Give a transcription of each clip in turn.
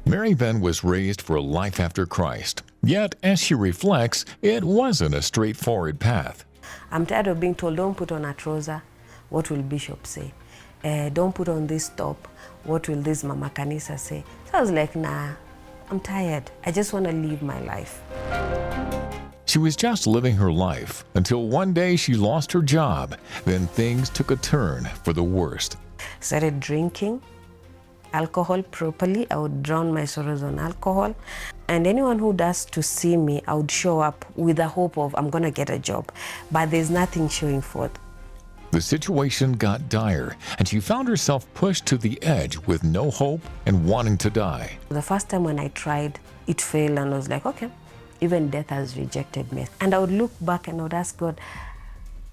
Maryben was raised for a life after Christ. Yet, as she reflects, it wasn't a straightforward path. I'm tired of being told, don't put on a trouser, what will Bishop say? Don't put on this top, what will this Mama Kanisa say? So I was like, nah, I'm tired. I just want to live my life. She was just living her life until one day she lost her job. Then things took a turn for the worst. Started drinking alcohol properly. I would drown my sorrows on alcohol. And anyone who does to see me, I would show up with the hope of I'm going to get a job. But there's nothing showing forth. The situation got dire, and she found herself pushed to the edge with no hope and wanting to die. The first time when I tried, it failed, and I was like, okay, even death has rejected me. And I would look back and I would ask God,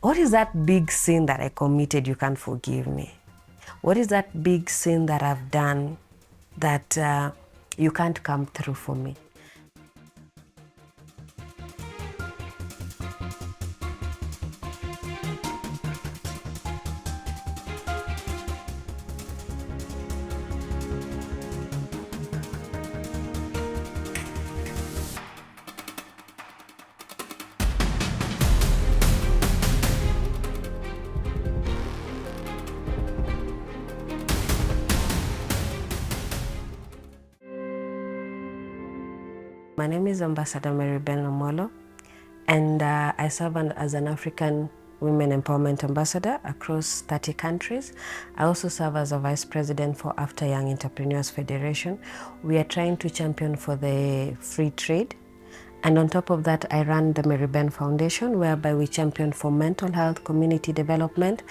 what is that big sin that I committed you can't forgive me? What is that big sin that I've done that you can't come through for me? My name is Ambassador Maryben Omollo, and I serve as an African Women Empowerment Ambassador across 30 countries. I also serve as a Vice President for After Young Entrepreneurs Federation. We are trying to champion for the free trade. And on top of that, I run the Maryben Foundation, whereby we champion for mental health, community development,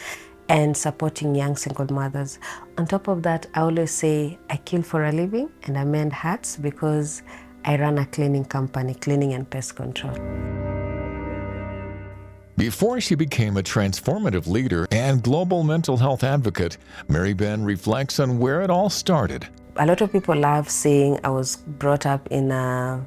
and supporting young single mothers. On top of that, I always say I kill for a living and I mend hearts because I run a cleaning company, cleaning and pest control. Before she became a transformative leader and global mental health advocate, Maryben reflects on where it all started. A lot of people love saying I was brought up in a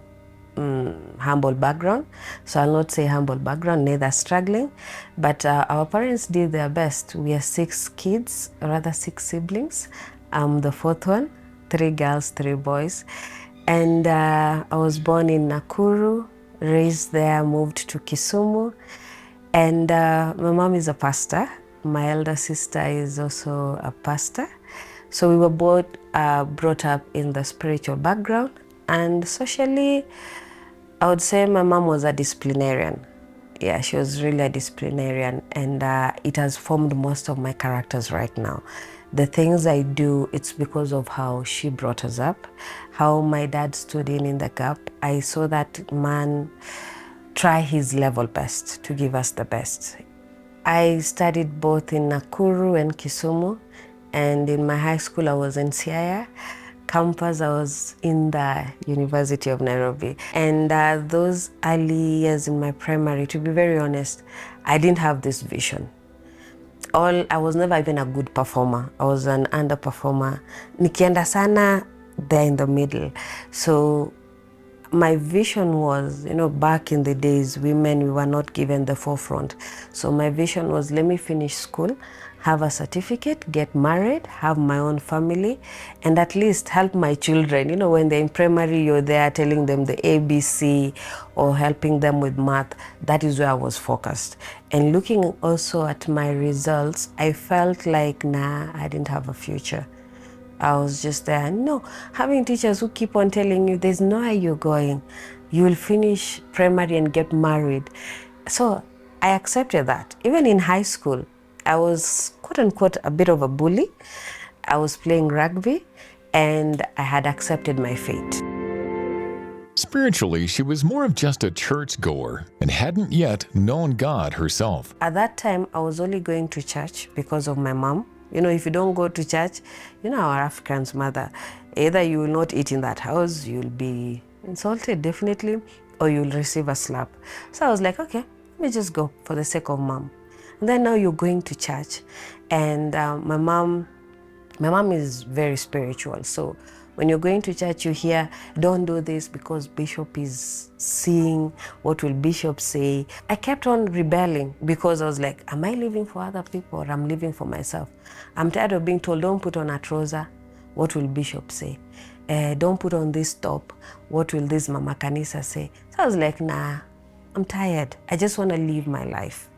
humble background. So I'll not say humble background, neither struggling, but our parents did their best. We are 6 kids, rather 6 siblings. I'm the 4th one, 3 girls, 3 boys. And I was born in Nakuru, raised there, moved to Kisumu. And my mom is a pastor. My elder sister is also a pastor. So we were both brought up in the spiritual background. And socially, I would say my mom was a disciplinarian. Yeah, she was really a disciplinarian, and it has formed most of my characters right now. The things I do, it's because of how she brought us up, how my dad stood in the gap. I saw that man try his level best to give us the best. I studied both in Nakuru and Kisumu, and in my high school I was in Siaya campus. I was in the University of Nairobi. And those early years in my primary, to be very honest, I didn't have this vision. I was never even a good performer. I was an underperformer. Nikienda sana, there in the middle. So my vision was, back in the days, women, we were not given the forefront. So my vision was, let me finish school, have a certificate, get married, have my own family, and at least help my children. When they're in primary, you're there telling them the ABC or helping them with math. That is where I was focused. And looking also at my results, I felt like, nah, I didn't have a future. I was just there. No, having teachers who keep on telling you, there's nowhere you're going. You will finish primary and get married. So I accepted that. Even in high school, I was, quote unquote, a bit of a bully. I was playing rugby, and I had accepted my fate. Spiritually, she was more of just a churchgoer and hadn't yet known God herself. At that time, I was only going to church because of my mom. If you don't go to church, our African's mother, either you will not eat in that house, you'll be insulted, definitely, or you'll receive a slap. So I was like, okay, let me just go for the sake of mom. And then now you're going to church, and my mom is very spiritual. So when you're going to church, you hear, don't do this because Bishop is seeing, what will Bishop say? I kept on rebelling because I was like, am I living for other people or I'm living for myself? I'm tired of being told, don't put on a trouser, What will Bishop say? Don't put on this top. What will this Mama Kanisa say? So I was like, nah, I'm tired. I just want to live my life.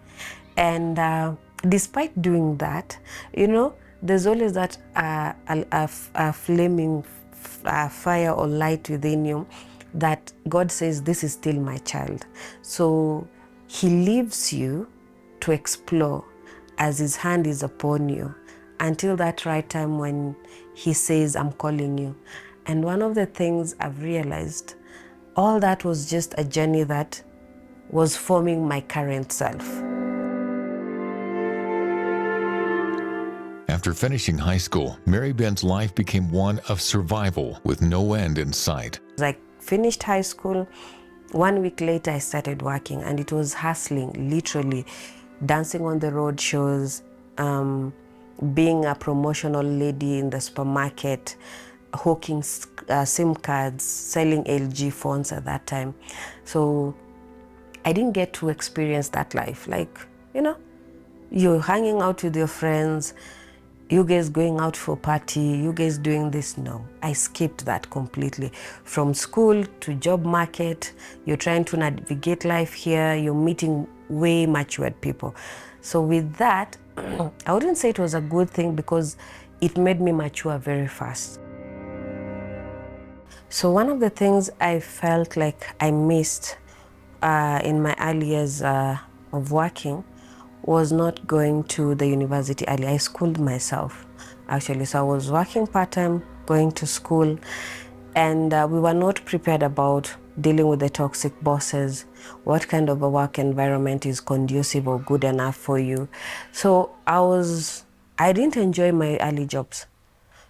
And despite doing that, you know, there's always that a flaming fire or light within you that God says, this is still my child. So he leaves you to explore as his hand is upon you until that right time when he says, I'm calling you. And one of the things I've realized, all that was just a journey that was forming my current self. After finishing high school, Maryben's life became one of survival with no end in sight. I finished high school. 1 week later, I started working, and it was hustling, literally, dancing on the road shows, being a promotional lady in the supermarket, hawking SIM cards, selling LG phones at that time. So I didn't get to experience that life. Like, you know, you're hanging out with your friends, you guys going out for party, you guys doing this. No, I skipped that completely. From school to job market, you're trying to navigate life here, you're meeting way matured people. So with that, I wouldn't say it was a good thing because it made me mature very fast. So one of the things I felt like I missed in my early years of working was not going to the university early. I schooled myself, actually. So I was working part-time, going to school, and we were not prepared about dealing with the toxic bosses, what kind of a work environment is conducive or good enough for you. So I didn't enjoy my early jobs.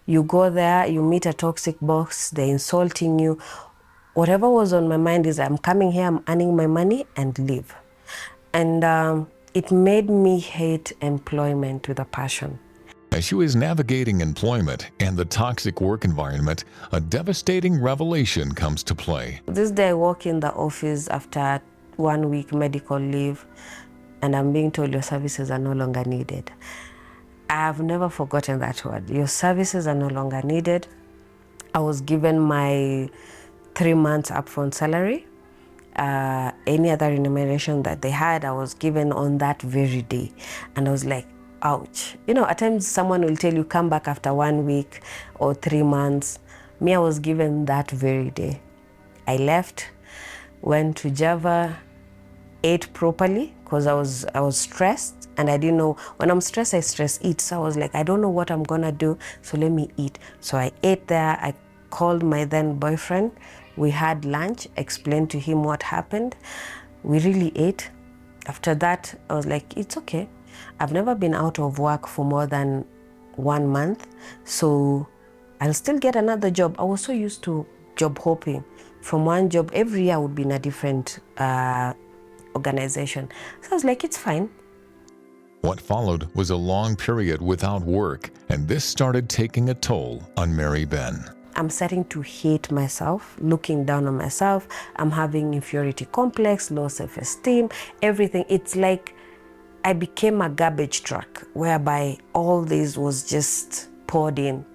You go there, you meet a toxic boss, they're insulting you. Whatever was on my mind is I'm coming here, I'm earning my money and leave. And it made me hate employment with a passion. As she was navigating employment and the toxic work environment, a devastating revelation comes to play. This day I walk in the office after 1 week medical leave, and I'm being told your services are no longer needed. I've never forgotten that word. Your services are no longer needed. I was given my 3 months upfront salary. Any other remuneration that they had, I was given on that very day. And I was like, ouch. You know, at times someone will tell you, come back after 1 week or 3 months. Me, I was given that very day. I left, went to Java, ate properly because I was stressed and I didn't know. When I'm stressed, I stress eat. So I was like, I don't know what I'm gonna do, so let me eat. So I ate there. I called my then boyfriend. We had lunch, explained to him what happened. We really ate. After that, I was like, it's okay. I've never been out of work for more than 1 month, so I'll still get another job. I was so used to job hopping. From one job, every year I would be in a different organization. So I was like, it's fine. What followed was a long period without work, and this started taking a toll on Maryben. I'm starting to hate myself, looking down on myself. I'm having inferiority complex, low self-esteem, everything. It's like I became a garbage truck whereby all this was just poured in.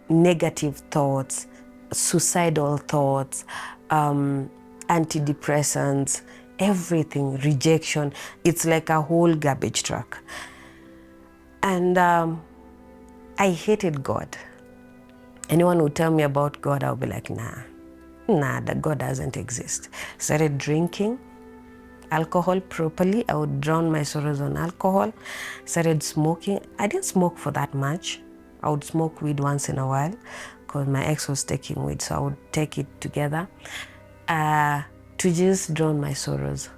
Negative thoughts, suicidal thoughts, antidepressants, everything, rejection. It's like a whole garbage truck. And I hated God. Anyone would tell me about God, I'll be like, nah, that God doesn't exist. Started drinking alcohol properly. I would drown my sorrows on alcohol. Started smoking. I didn't smoke for that much. I would smoke weed once in a while because my ex was taking weed, so I would take it together to just drown my sorrows.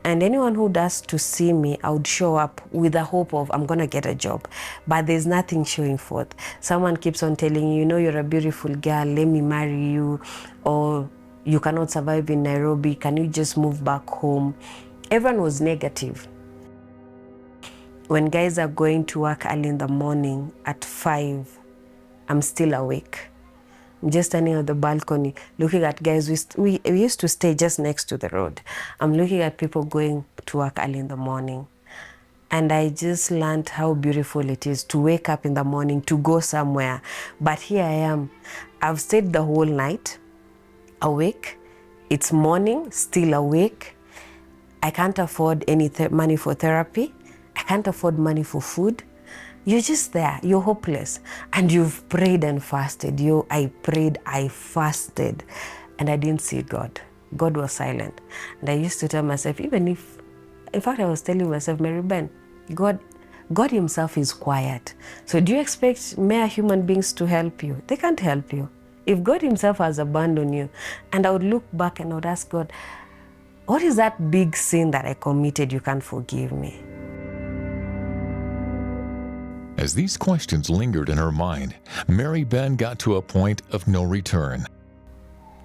And anyone who does to see me, I would show up with the hope of I'm gonna get a job, but there's nothing showing forth. Someone keeps on telling you, you know, you're a beautiful girl, let me marry you, or you cannot survive in Nairobi, can you just move back home? Everyone was negative. When guys are going to work early in the morning at 5, I'm still awake. I'm just standing on the balcony looking at guys. We used to stay just next to the road. I'm looking at people going to work early in the morning. And I just learned how beautiful it is to wake up in the morning, to go somewhere. But here I am. I've stayed the whole night awake. It's morning, still awake. I can't afford any money for therapy. I can't afford money for food. You're just there. You're hopeless. And you've prayed and fasted. I prayed, I fasted. And I didn't see God. God was silent. And I used to tell myself, even if, in fact, I was telling myself, Maryben, God himself is quiet. So do you expect mere human beings to help you? They can't help you. If God himself has abandoned you, and I would look back and I would ask God, what is that big sin that I committed you can't forgive me? As these questions lingered in her mind, Maryben got to a point of no return.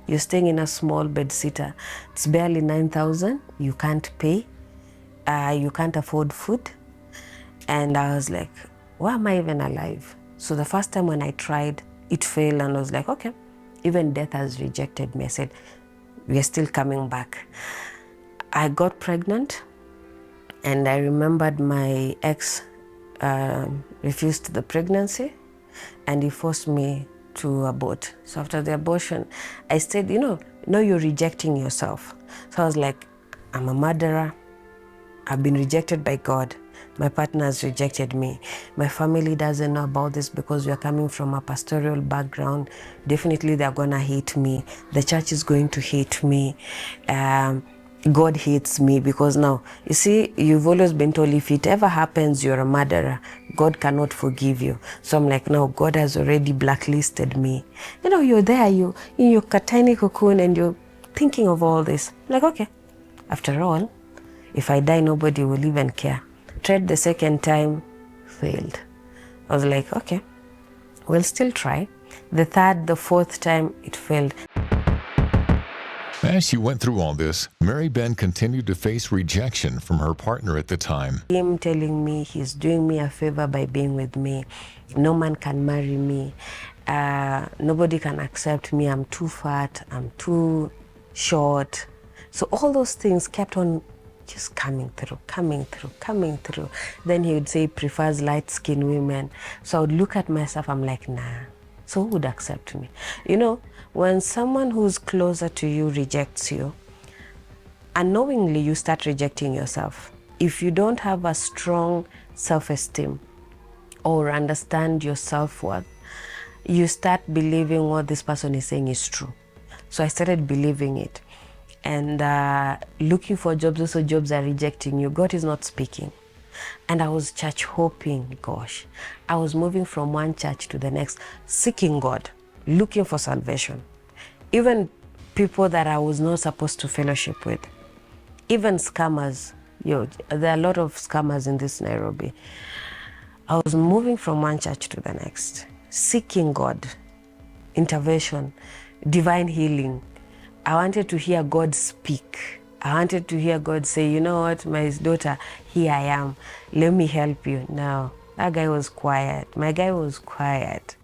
You're staying in a small bed-sitter. It's barely 9,000. You can't pay. You can't afford food. And I was like, why am I even alive? So the first time when I tried, it failed, and I was like, okay, even death has rejected me. I said, we are still coming back. I got pregnant, and I remembered my ex refused the pregnancy, and he forced me to abort. So after the abortion, I said, you're rejecting yourself. So I was like, I'm a murderer. I've been rejected by God. My partner has rejected me. My family doesn't know about this because we are coming from a pastoral background. Definitely they're gonna hate me. The church is going to hate me. God hates me because now, you see, you've always been told if it ever happens, you're a murderer. God cannot forgive you. So I'm like, no, God has already blacklisted me. You're there, you in your tiny cocoon, and you're thinking of all this. I'm like, okay, after all, if I die, nobody will even care. Tried the second time, failed. I was like, okay, we'll still try. The third, the fourth time, it failed. As she went through all this, Maryben continued to face rejection from her partner at the time. Him telling me he's doing me a favor by being with me. No man can marry me. Nobody can accept me. I'm too fat. I'm too short. So all those things kept on just coming through. Then he would say he prefers light-skinned women. So I would look at myself, I'm like, nah. So who would accept me? When someone who's closer to you rejects you, unknowingly you start rejecting yourself. If you don't have a strong self-esteem or understand your self-worth, you start believing what this person is saying is true. So I started believing it. And looking for jobs, also jobs are rejecting you. God is not speaking. And I was church hopping, gosh. I was moving from one church to the next, seeking God, looking for salvation. Even people that I was not supposed to fellowship with. Even scammers. There are a lot of scammers in this Nairobi. I was moving from one church to the next, seeking God, intervention, divine healing. I wanted to hear God speak. I wanted to hear God say, you know what, my daughter, here I am. Let me help you. No, that guy was quiet. My guy was quiet.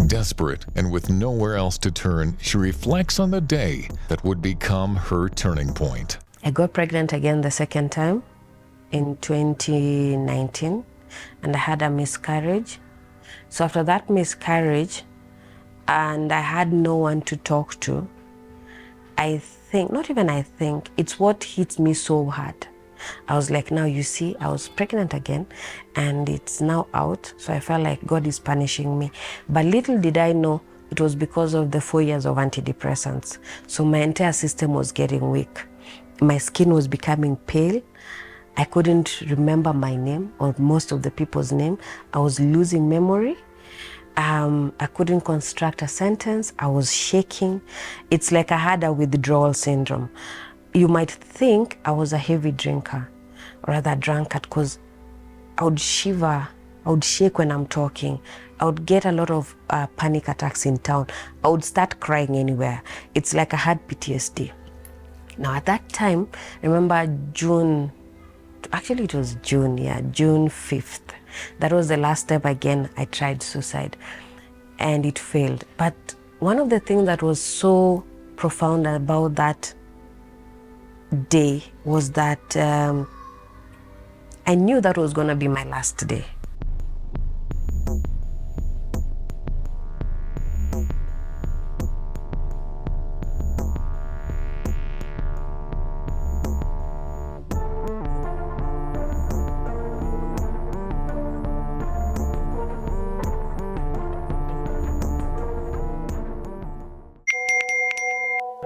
Desperate and with nowhere else to turn, she reflects on the day that would become her turning point. I got pregnant again the second time in 2019, and I had a miscarriage. So after that miscarriage, and I had no one to talk to, it's what hit me so hard. I was like, now you see, I was pregnant again and it's now out. So I felt like God is punishing me. But little did I know it was because of the 4 years of antidepressants. So my entire system was getting weak. My skin was becoming pale. I couldn't remember my name or most of the people's name. I was losing memory. I couldn't construct a sentence. I was shaking. It's like I had a withdrawal syndrome. You might think I was a heavy drinker, or rather drunkard, because I would shiver, I would shake when I'm talking. I would get a lot of panic attacks in town. I would start crying anywhere. It's like I had PTSD. Now at that time, remember June 5th. That was the last time again I tried suicide, and it failed. But one of the things that was so profound about that day was that I knew that was going to be my last day.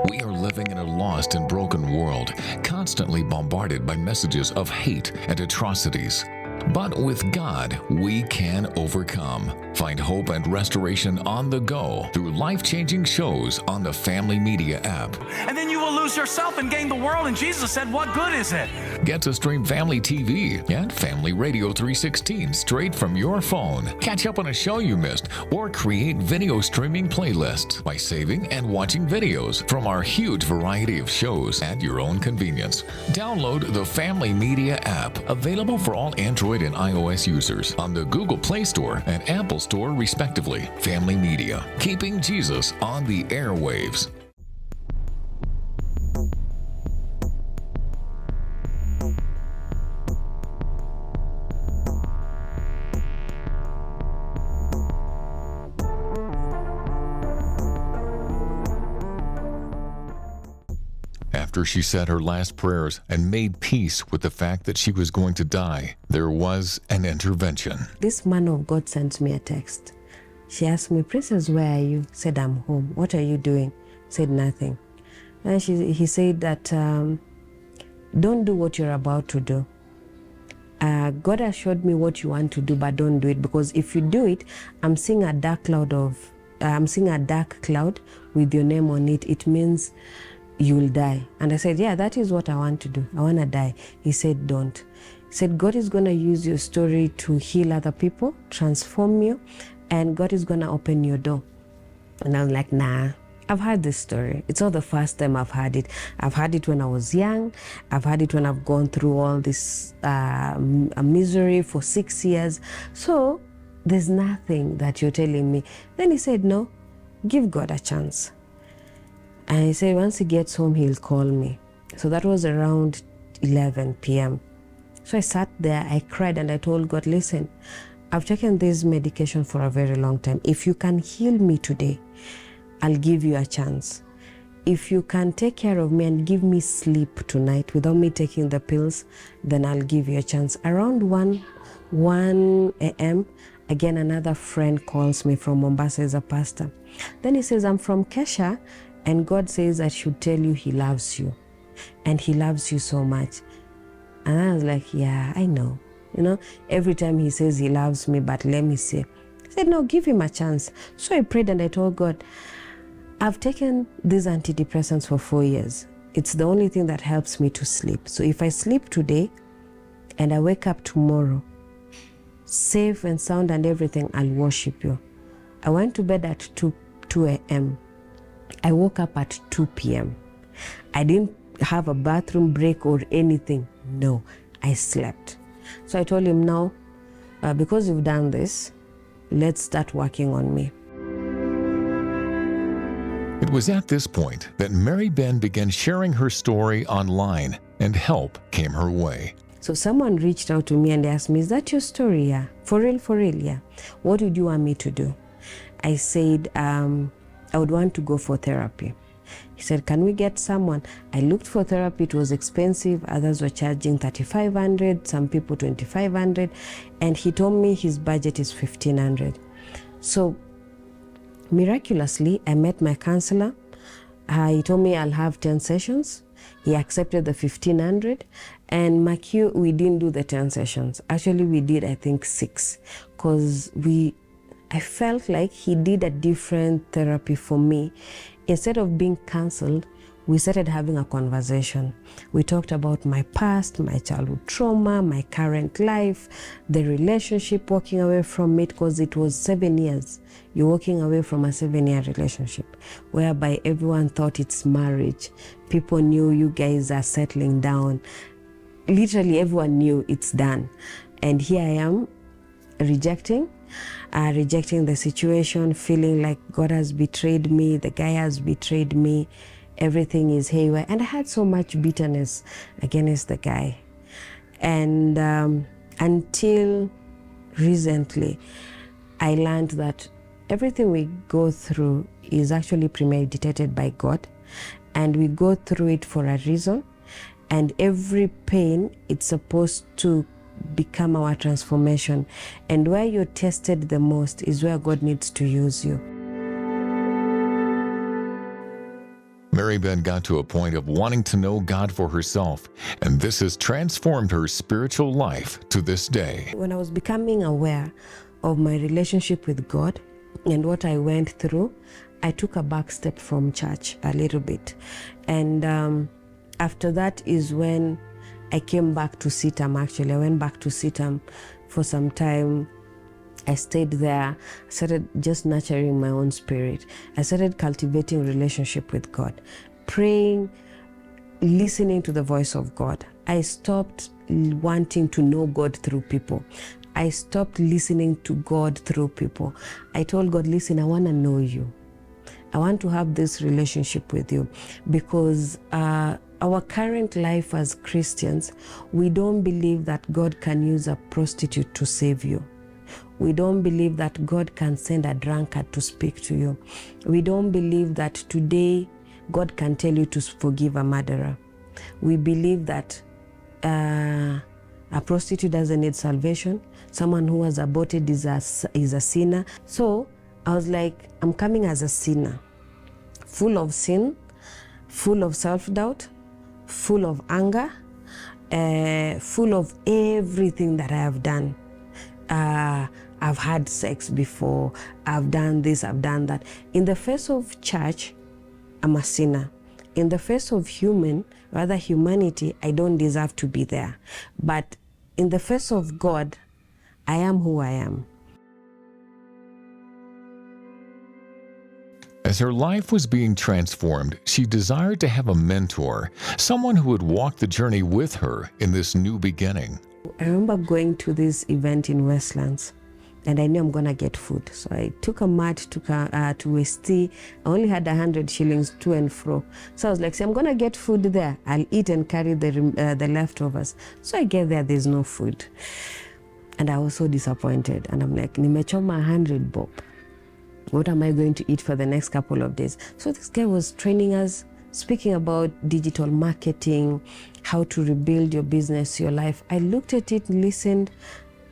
We are living in a lost and broken world, constantly bombarded by messages of hate and atrocities. But with God, we can overcome. Find hope and restoration on the go through life-changing shows on the Family Media app. And then you will lose yourself and gain the world. And Jesus said, what good is it? Get to stream Family TV and Family Radio 316 straight from your phone. Catch up on a show you missed or create video streaming playlists by saving and watching videos from our huge variety of shows at your own convenience. Download the Family Media app, available for all Android and iOS users on the Google Play Store and Apple Store respectively. Family Media, keeping Jesus on the airwaves. After she said her last prayers and made peace with the fact that she was going to die, there was an intervention. This man of God sent me a text. She asked me, Princess, where are you? Said, I'm home. What are you doing? Said, nothing. And he said that, don't do what you're about to do. God has showed me what you want to do, but don't do it, because if you do it, I'm seeing a dark cloud with your name on it. It means you will die. And I said, yeah, that is what I want to do. I want to die. He said, don't. He said, God is going to use your story to heal other people, transform you, and God is going to open your door. And I was like, nah, I've heard this story. It's not the first time I've heard it. I've heard it when I was young. I've heard it when I've gone through all this misery for 6 years. So there's nothing that you're telling me. Then he said, no, give God a chance. And he said, once he gets home, he'll call me. So that was around 11 p.m. So I sat there, I cried, and I told God, listen, I've taken this medication for a very long time. If you can heal me today, I'll give you a chance. If you can take care of me and give me sleep tonight without me taking the pills, then I'll give you a chance. Around 1 a.m., again, another friend calls me from Mombasa as a pastor. Then he says, I'm from Kesha, and God says I should tell you he loves you. And he loves you so much. And I was like, yeah, I know. You know, every time he says he loves me, but let me see. I said, no, give him a chance. So I prayed and I told God, I've taken these antidepressants for 4 years. It's the only thing that helps me to sleep. So if I sleep today and I wake up tomorrow, safe and sound and everything, I'll worship you. I went to bed at 2 a.m. I woke up at 2 p.m. I didn't have a bathroom break or anything. No, I slept. So I told him, now, because you've done this, let's start working on me. It was at this point that Maryben began sharing her story online, and help came her way. So someone reached out to me and asked me, is that your story? Yeah. For real, yeah. What would you want me to do? I said, I would want to go for therapy. He said, can we get someone? I looked for therapy. It was expensive. Others were charging $3,500, some people $2,500. And he told me his budget is $1,500. So miraculously, I met my counselor. He told me I'll have 10 sessions. He accepted the $1,500. And McHugh, we didn't do the 10 sessions. Actually, we did, I think, 6. Because I felt like he did a different therapy for me. Instead of being counseled, we started having a conversation. We talked about my past, my childhood trauma, my current life, the relationship, walking away from it, because it was 7 years. You're walking away from a 7-year relationship whereby everyone thought it's marriage. People knew you guys are settling down. Literally everyone knew it's done. And here I am rejecting the situation, feeling like God has betrayed me, the guy has betrayed me, everything is haywire. And I had so much bitterness against the guy. And until recently, I learned that everything we go through is actually premeditated by God, and we go through it for a reason. And every pain, it's supposed to become our transformation. And where you're tested the most is where God needs to use you. Maryben got to a point of wanting to know God for herself, and this has transformed her spiritual life to this day. When I was becoming aware of my relationship with God and what I went through, I took a back step from church a little bit. And after that is when I came back to CITAM. Actually, I went back to CITAM for some time. I stayed there. I started just nurturing my own spirit. I started cultivating relationship with God, praying, listening to the voice of God. I stopped wanting to know God through people. I stopped listening to God through people. I told God, listen, I want to know you. I want to have this relationship with you, because our current life as Christians, we don't believe that God can use a prostitute to save you. We don't believe that God can send a drunkard to speak to you. We don't believe that today God can tell you to forgive a murderer. We believe that a prostitute doesn't need salvation. Someone who has aborted is a sinner. So I was like, I'm coming as a sinner, full of sin, full of self-doubt, full of anger, full of everything that I have done. I've had sex before, I've done this, I've done that. In the face of church, I'm a sinner. In the face of humanity, I don't deserve to be there. But in the face of God, I am who I am. As her life was being transformed, she desired to have a mentor, someone who would walk the journey with her in this new beginning. I remember going to this event in Westlands, and I knew I'm gonna get food. So I took a mat to Westie. I only had 100 shillings to and fro. So I was like, see, I'm gonna get food there. I'll eat and carry the leftovers. So I get there, there's no food. And I was so disappointed. And I'm like, nimechoma 100 bob. What am I going to eat for the next couple of days? So this guy was training us, speaking about digital marketing, how to rebuild your business, your life. I looked at it, listened,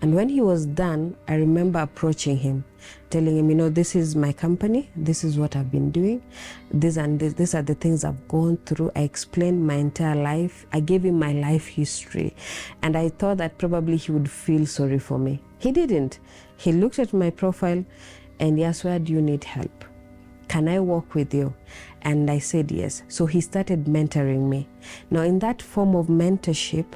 and when he was done, I remember approaching him, telling him, this is my company, this is what I've been doing, these are the things I've gone through. I explained my entire life. I gave him my life history, and I thought that probably he would feel sorry for me. He didn't. He looked at my profile and he asked, where do you need help? Can I walk with you? And I said yes. So he started mentoring me. Now, in that form of mentorship,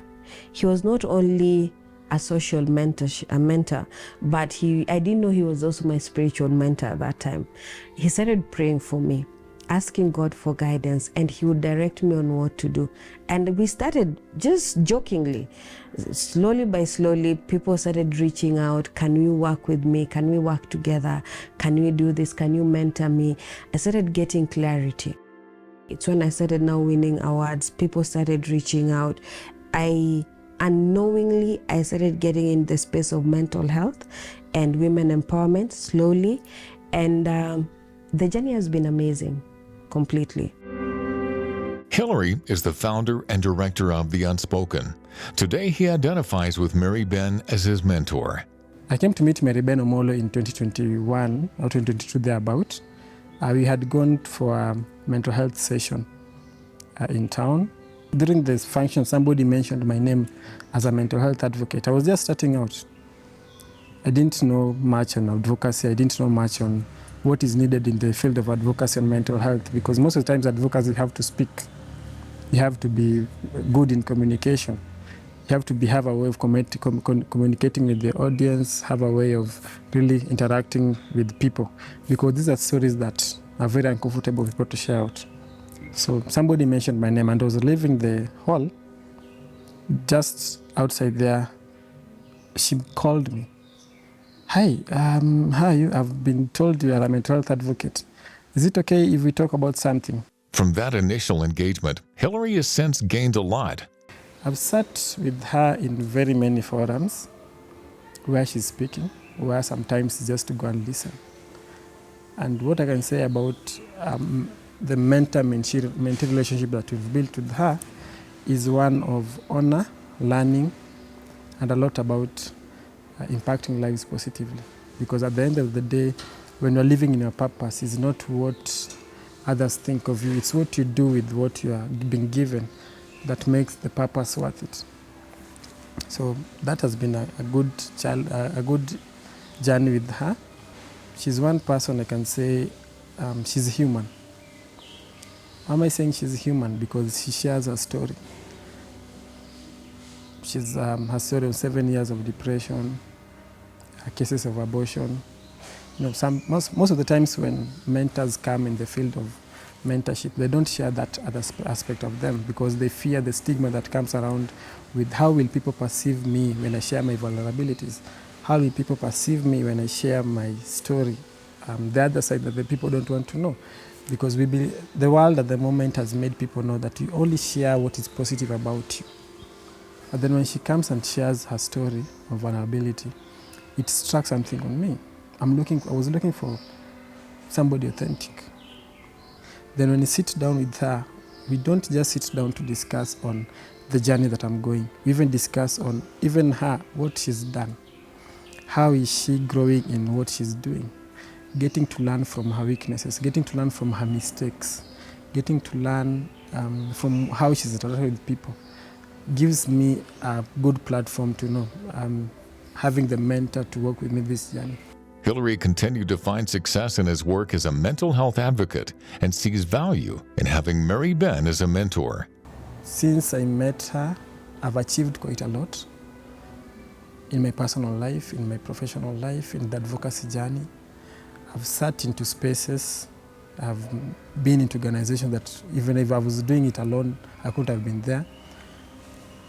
he was not only a social mentor, but I didn't know he was also my spiritual mentor at that time. He started praying for me, asking God for guidance, and he would direct me on what to do. And we started just jokingly. Slowly by slowly, people started reaching out. Can you work with me? Can we work together? Can we do this? Can you mentor me? I started getting clarity. It's when I started now winning awards. People started reaching out. Unknowingly, I started getting in the space of mental health and women empowerment slowly. And the journey has been amazing, completely. Hillary is the founder and director of The Unspoken. Today, he identifies with Maryben as his mentor. I came to meet Maryben Omollo in 2021 or 2022 thereabout. We had gone for a mental health session in town. During this function, somebody mentioned my name as a mental health advocate. I was just starting out. I didn't know much on advocacy. I didn't know much on what is needed in the field of advocacy and mental health, because most of the times advocacy have to speak. You have to be good in communication. You have to have a way of communicating with the audience, have a way of really interacting with people, because these are stories that are very uncomfortable for people to share out. So somebody mentioned my name, and I was leaving the hall. Just outside there, she called me. Hi, how are you? I've been told you are a mental health advocate. Is it okay if we talk about something? From that initial engagement, Hillary has since gained a lot. I've sat with her in very many forums. where she's speaking, where sometimes it's just to go and listen. And what I can say about the mentor-mentee relationship that we've built with her is one of honor, learning, and a lot about impacting lives positively. Because at the end of the day, when you're living in your purpose, it's not what others think of you, it's what you do with what you are being given that makes the purpose worth it. So that has been a good journey with her. She's one person I can say she's human. Why am I saying she's human? Because she shares her story. She's her story of 7 years of depression, her cases of abortion. You know, most of the times when mentors come in the field of mentorship, they don't share that other aspect of them because they fear the stigma that comes around with how will people perceive me when I share my vulnerabilities? How will people perceive me when I share my story? The other side that the people don't want to know. Because the world at the moment has made people know that you only share what is positive about you. But then when she comes and shares her story of vulnerability, it struck something on me. I was looking for somebody authentic. Then when you sit down with her, we don't just sit down to discuss on the journey that I'm going. We even discuss on even her, what she's done. How is she growing in what she's doing? Getting to learn from her weaknesses, getting to learn from her mistakes, getting to learn from how she's interacting with people gives me a good platform to know having the mentor to work with me this journey. Hillary continued to find success in his work as a mental health advocate and sees value in having Maryben as a mentor. Since I met her, I've achieved quite a lot in my personal life, in my professional life, in the advocacy journey. I've sat into spaces, I've been into organizations that even if I was doing it alone, I couldn't have been there.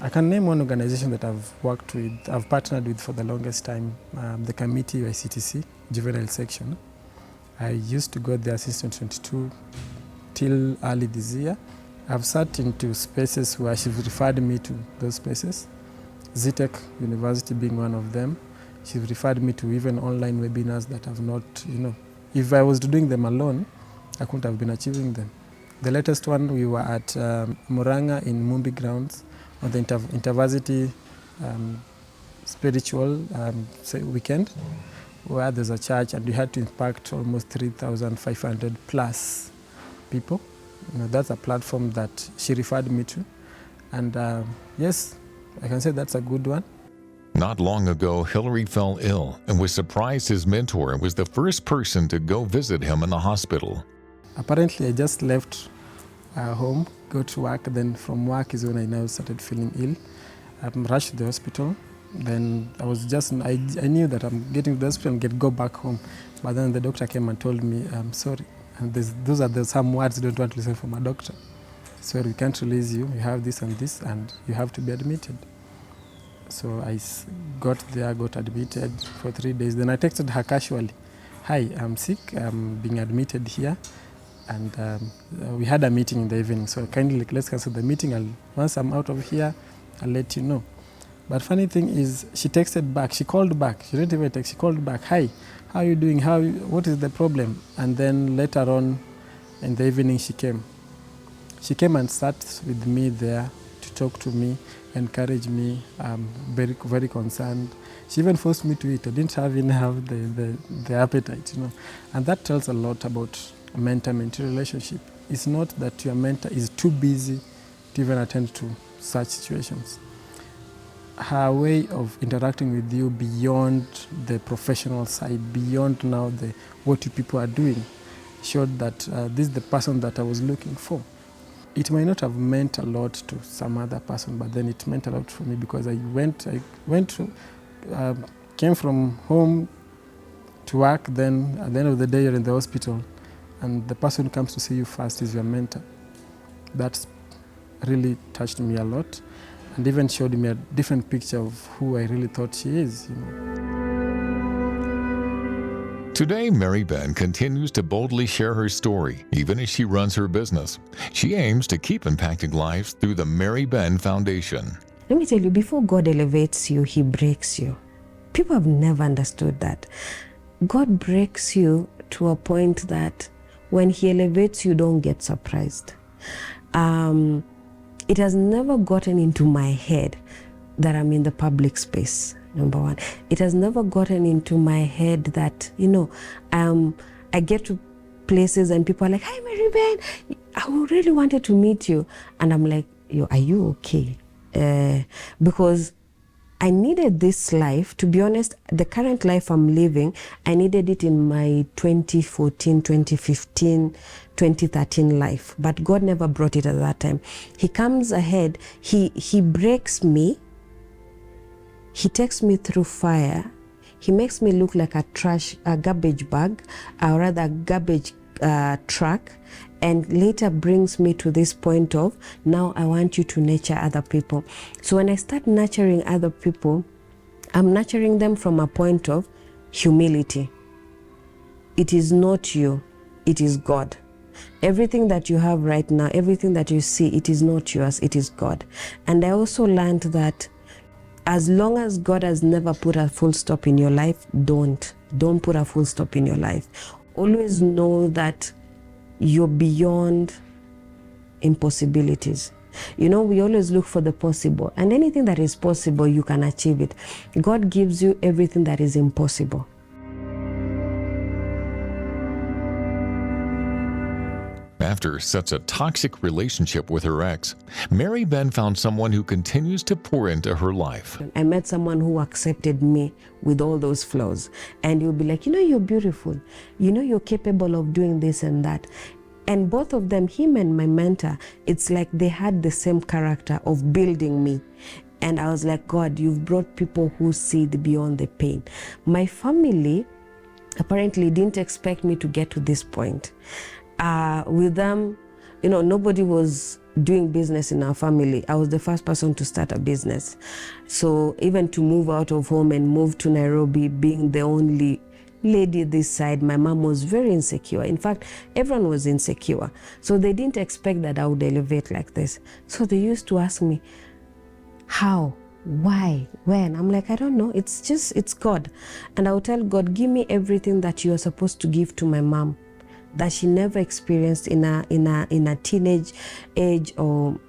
I can name one organization that I've worked with, I've partnered with for the longest time, the committee ICTC, juvenile section. I used to go there since 2022 till early this year. I've sat into spaces where she's referred me to those spaces, ZTech University being one of them. She's referred me to even online webinars that have not, if I was doing them alone, I couldn't have been achieving them. The latest one, we were at Muranga in Mumbi grounds on the InterVarsity spiritual weekend, where there's a church and we had to impact almost 3,500 plus people. That's a platform that she referred me to. And yes, I can say that's a good one. Not long ago, Hillary fell ill and was surprised his mentor was the first person to go visit him in the hospital. Apparently, I just left home, go to work, then from work is when I now started feeling ill. I rushed to the hospital. Then I knew that I'm getting to the hospital and go back home. But then the doctor came and told me, I'm sorry. And those are some words you don't want to listen from a doctor. Sorry, we can't release you. You have this and this, and you have to be admitted. So I got there, got admitted for 3 days. Then I texted her casually, hi, I'm sick, I'm being admitted here. And we had a meeting in the evening, so kindly let's cancel the meeting. Once I'm out of here, I'll let you know. But funny thing is, she texted back, she called back. She didn't even text, she called back, hi, how are you doing? What is the problem? And then later on in the evening, she came. She came and sat with me there to talk to me, encourage me, very, very concerned. She even forced me to eat. I didn't even have the appetite, And that tells a lot about a mentor-mentee relationship. It's not that your mentor is too busy to even attend to such situations. Her way of interacting with you beyond the professional side, beyond now what you people are doing, showed that this is the person that I was looking for. It might not have meant a lot to some other person, but then it meant a lot for me because I came from home to work, then at the end of the day you're in the hospital, and the person who comes to see you first is your mentor. That really touched me a lot and even showed me a different picture of who I really thought she is. Today, Maryben continues to boldly share her story, even as she runs her business. She aims to keep impacting lives through the Maryben Foundation. Let me tell you, before God elevates you, He breaks you. People have never understood that. God breaks you to a point that when He elevates you, don't get surprised. It has never gotten into my head that I'm in the public space, number one. It has never gotten into my head that, I get to places and people are like, "Hi, Maryben, I really wanted to meet you." And I'm like, "Are you okay?" Because I needed this life. To be honest, the current life I'm living, I needed it in my 2014, 2015, 2013 life. But God never brought it at that time. He comes ahead, He breaks me, He takes me through fire, He makes me look like a garbage bag, or rather garbage truck, and later brings me to this point of, now I want you to nurture other people. So when I start nurturing other people, I'm nurturing them from a point of humility. It is not you, it is God. Everything that you have right now, everything that you see, it is not yours, it is God. And I also learned that as long as God has never put a full stop in your life, don't put a full stop in your life. Always know that you're beyond impossibilities. We always look for the possible, and anything that is possible, you can achieve it. God gives you everything that is impossible. After such a toxic relationship with her ex, Maryben found someone who continues to pour into her life. I met someone who accepted me with all those flaws, and you'll be like, you're beautiful, you're capable of doing this and that. And both of them, him and my mentor, it's like they had the same character of building me. And I was like, God, you've brought people who see beyond the pain. My family apparently didn't expect me to get to this point. With them, nobody was doing business in our family. I was the first person to start a business. So even to move out of home and move to Nairobi, being the only lady this side, my mom was very insecure. In fact, everyone was insecure. So they didn't expect that I would elevate like this. So they used to ask me, how? Why? When? I'm like, I don't know. It's God. And I would tell God, give me everything that you are supposed to give to my mom, that she never experienced in a teenage age or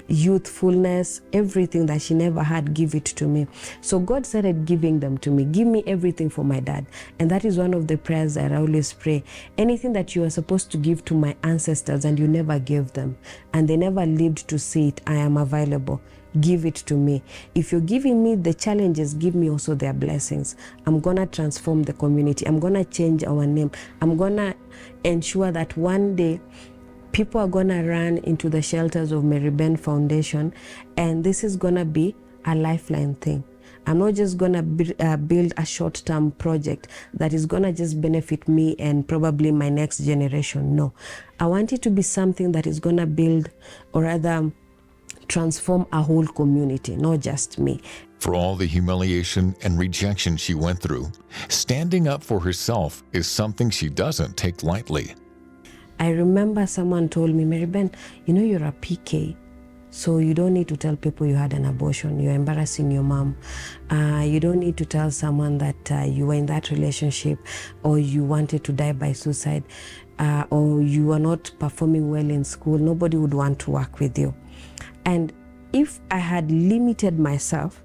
youthfulness. Everything that she never had, give it to me. So God started giving them to me. Give me everything for my dad. And that is one of the prayers that I always pray. Anything that you are supposed to give to my ancestors and you never gave them, and they never lived to see it, I am available. Give it to me. If you're giving me the challenges, give me also their blessings. I'm gonna transform the community. I'm gonna change our name. I'm gonna ensure that one day people are gonna run into the shelters of Maryben Foundation, and this is gonna be a lifeline thing. I'm not just gonna build a short-term project that is gonna just benefit me and probably my next generation. No, I want it to be something that is gonna build, or rather transform a whole community, not just me. For all the humiliation and rejection she went through, standing up for herself is something she doesn't take lightly. I remember someone told me, Maryben, you're a PK, so you don't need to tell people you had an abortion. You're embarrassing your mom. You don't need to tell someone that you were in that relationship, or you wanted to die by suicide, or you are not performing well in school. Nobody would want to work with you. And if I had limited myself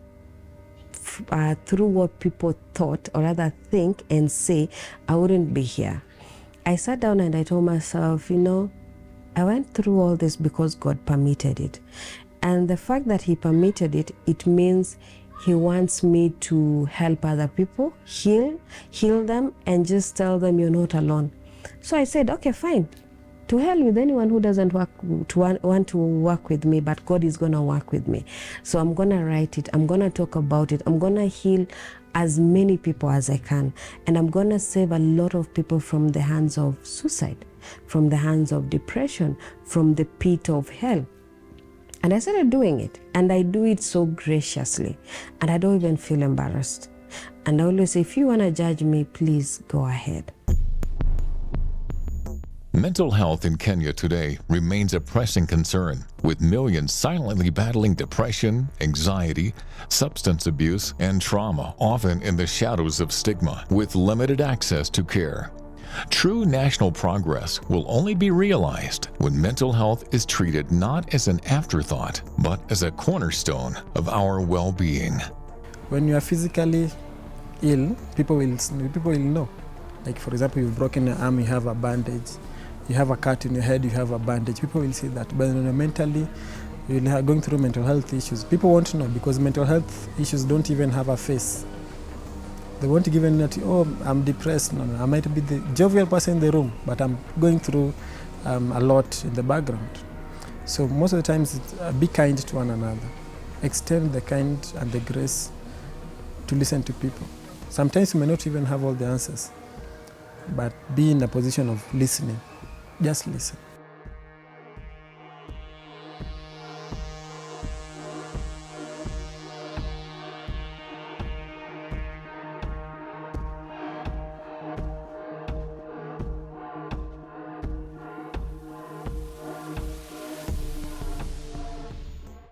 through what people thought, or rather think and say, I wouldn't be here. I sat down and I told myself, I went through all this because God permitted it. And the fact that He permitted it, it means He wants me to help other people, heal them, and just tell them you're not alone. So I said, okay, fine. To hell with anyone who doesn't want to work with me, but God is going to work with me. So I'm going to write it. I'm going to talk about it. I'm going to heal as many people as I can. And I'm going to save a lot of people from the hands of suicide, from the hands of depression, from the pit of hell. And I started doing it. And I do it so graciously. And I don't even feel embarrassed. And I always say, if you want to judge me, please go ahead. Mental health in Kenya today remains a pressing concern, with millions silently battling depression, anxiety, substance abuse, and trauma, often in the shadows of stigma, with limited access to care. True national progress will only be realized when mental health is treated not as an afterthought, but as a cornerstone of our well-being. When you are physically ill, people will know. Like, for example, you've broken your arm, you have a bandage. You have a cut in your head, you have a bandage. People will see that. But when you're mentally, you're going through mental health issues, people won't know, because mental health issues don't even have a face. They won't even know, oh, I'm depressed. No, I might be the jovial person in the room, but I'm going through a lot in the background. So most of the times, be kind to one another. Extend the kind and the grace to listen to people. Sometimes you may not even have all the answers, but be in a position of listening. Just listen.